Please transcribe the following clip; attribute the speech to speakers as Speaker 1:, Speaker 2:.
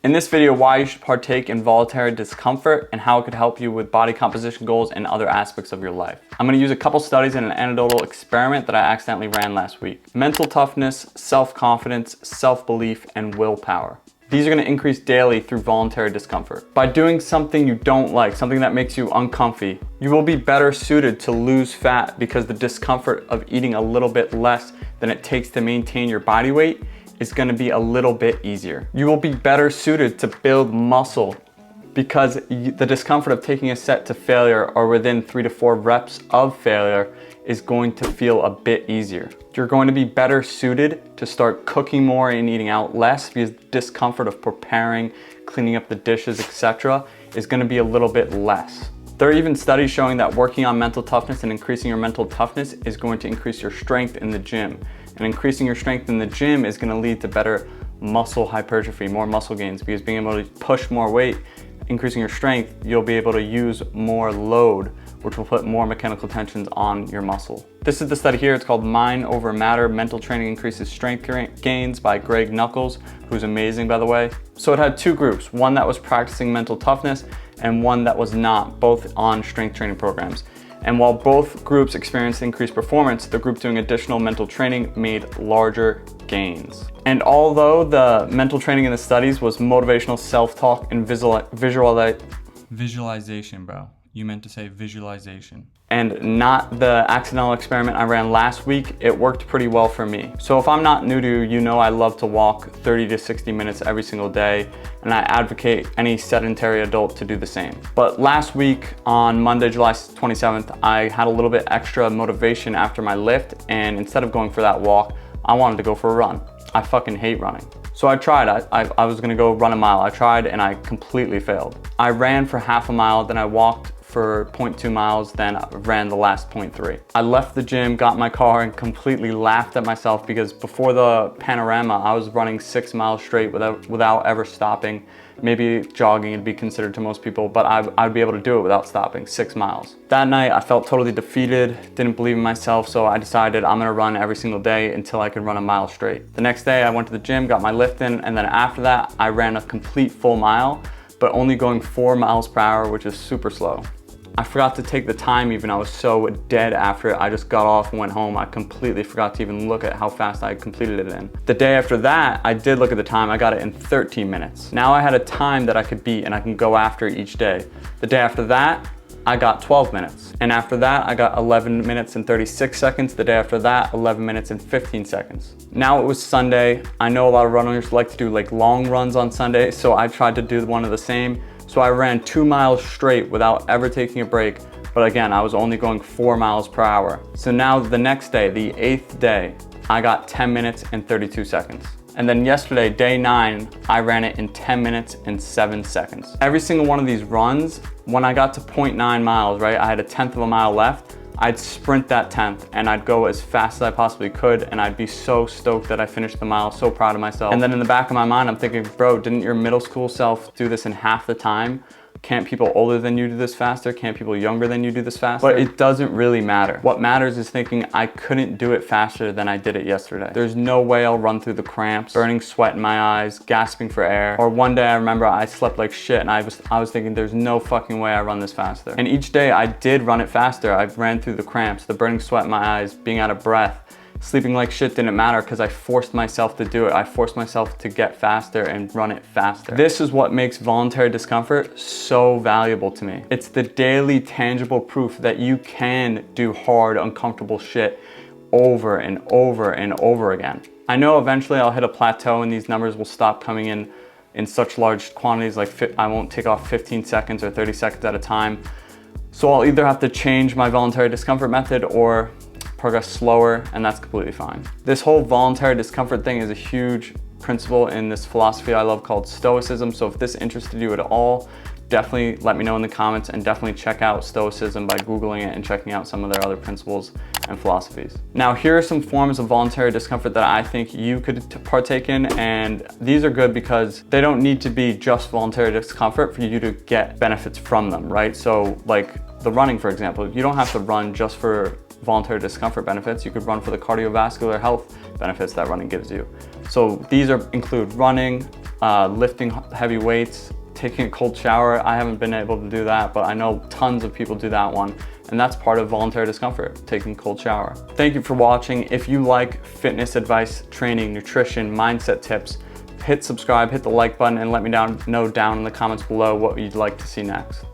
Speaker 1: In this video, why you should partake in voluntary discomfort and how it could help you with body composition goals and other aspects of your life. I'm going to use a couple studies and an anecdotal experiment that I accidentally ran last week. Mental toughness, self-confidence, self-belief, and willpower. These are going to increase daily through voluntary discomfort. By doing something you don't like, something that makes you uncomfy, you will be better suited to lose fat because the discomfort of eating a little bit less than it takes to maintain your body weight is going to be a little bit easier. You will be better suited to build muscle because the discomfort of taking a set to failure or within 3 to 4 reps of failure is going to feel a bit easier. You're going to be better suited to start cooking more and eating out less because the discomfort of preparing, cleaning up the dishes, etc. is going to be a little bit less. There are even studies showing that working on mental toughness and increasing your mental toughness is going to increase your strength in the gym. And increasing your strength in the gym is going to lead to better muscle hypertrophy, more muscle gains, because being able to push more weight, increasing your strength, you'll be able to use more load, which will put more mechanical tensions on your muscle. This is the study here. It's called Mind Over Matter, Mental Training Increases Strength Gains by Greg Nuckols, who's amazing, by the way. So it had 2 groups, one that was practicing mental toughness and one that was not, both on strength training programs. And while both groups experienced increased performance, the group doing additional mental training made larger gains. And although the mental training in the studies was motivational self-talk and visualization, bro. You meant to say visualization. And not the accidental experiment I ran last week, it worked pretty well for me. So if I'm not new to you, you know I love to walk 30 to 60 minutes every single day, and I advocate any sedentary adult to do the same. But last week on Monday, July 27th, I had a little bit extra motivation after my lift, and instead of going for that walk, I wanted to go for a run. I fucking hate running. So I tried, I was gonna go run a mile. I tried and I completely failed. I ran for half a mile, then I walked for 0.2 miles, then I ran the last 0.3. I left the gym, got in my car, and completely laughed at myself because before the panorama, I was running 6 miles straight without ever stopping. Maybe jogging would be considered to most people, but I'd be able to do it without stopping, 6 miles. That night, I felt totally defeated, didn't believe in myself, so I decided I'm gonna run every single day until I could run a mile straight. The next day, I went to the gym, got my lift in, and then after that, I ran a complete full mile, but only going 4 miles per hour, which is super slow. I forgot to take the time even. I was so dead after it. I just got off and went home. I completely forgot to even look at how fast I completed it in. The day after that, I did look at the time. I got it in 13 minutes. Now I had a time that I could beat and I can go after each day. The day after that, I got 12 minutes. And after that, I got 11 minutes and 36 seconds. The day after that, 11 minutes and 15 seconds. Now it was Sunday. I know a lot of runners like to do like long runs on Sunday, so I tried to do one of the same. So I ran 2 miles straight without ever taking a break. But again, I was only going 4 miles per hour. So now the next day, the 8th day, I got 10 minutes and 32 seconds. And then yesterday, day 9, I ran it in 10 minutes and 7 seconds. Every single one of these runs, when I got to 0.9 miles, right, I had a 1/10 of a mile left, I'd sprint that 1/10 and I'd go as fast as I possibly could, and I'd be so stoked that I finished the mile, so proud of myself. And then in the back of my mind, I'm thinking, bro, didn't your middle school self do this in half the time? Can't people older than you do this faster? Can't people younger than you do this faster? But it doesn't really matter. What matters is thinking I couldn't do it faster than I did it yesterday. There's no way I'll run through the cramps, burning sweat in my eyes, gasping for air. Or one day I remember I slept like shit and I was thinking there's no fucking way I run this faster. And each day I did run it faster. I ran through the cramps, the burning sweat in my eyes, being out of breath. Sleeping like shit didn't matter because I forced myself to do it. I forced myself to get faster and run it faster. This is what makes voluntary discomfort so valuable to me. It's the daily tangible proof that you can do hard, uncomfortable shit over and over and over again. I know eventually I'll hit a plateau and these numbers will stop coming in such large quantities, like I won't take off 15 seconds or 30 seconds at a time. So I'll either have to change my voluntary discomfort method or progress slower, and that's completely fine. This whole voluntary discomfort thing is a huge principle in this philosophy I love called Stoicism. So if this interested you at all, definitely let me know in the comments, and definitely check out Stoicism by Googling it and checking out some of their other principles and philosophies. Now, here are some forms of voluntary discomfort that I think you could partake in, and these are good because they don't need to be just voluntary discomfort for you to get benefits from them, right? So like the running, for example, you don't have to run just for voluntary discomfort benefits. You could run for the cardiovascular health benefits that running gives you. So these include running, lifting heavy weights, taking a cold shower. I haven't been able to do that, but I know tons of people do that one. And that's part of voluntary discomfort, taking a cold shower. Thank you for watching. If you like fitness advice, training, nutrition, mindset tips, hit subscribe, hit the like button, and let me know down in the comments below what you'd like to see next.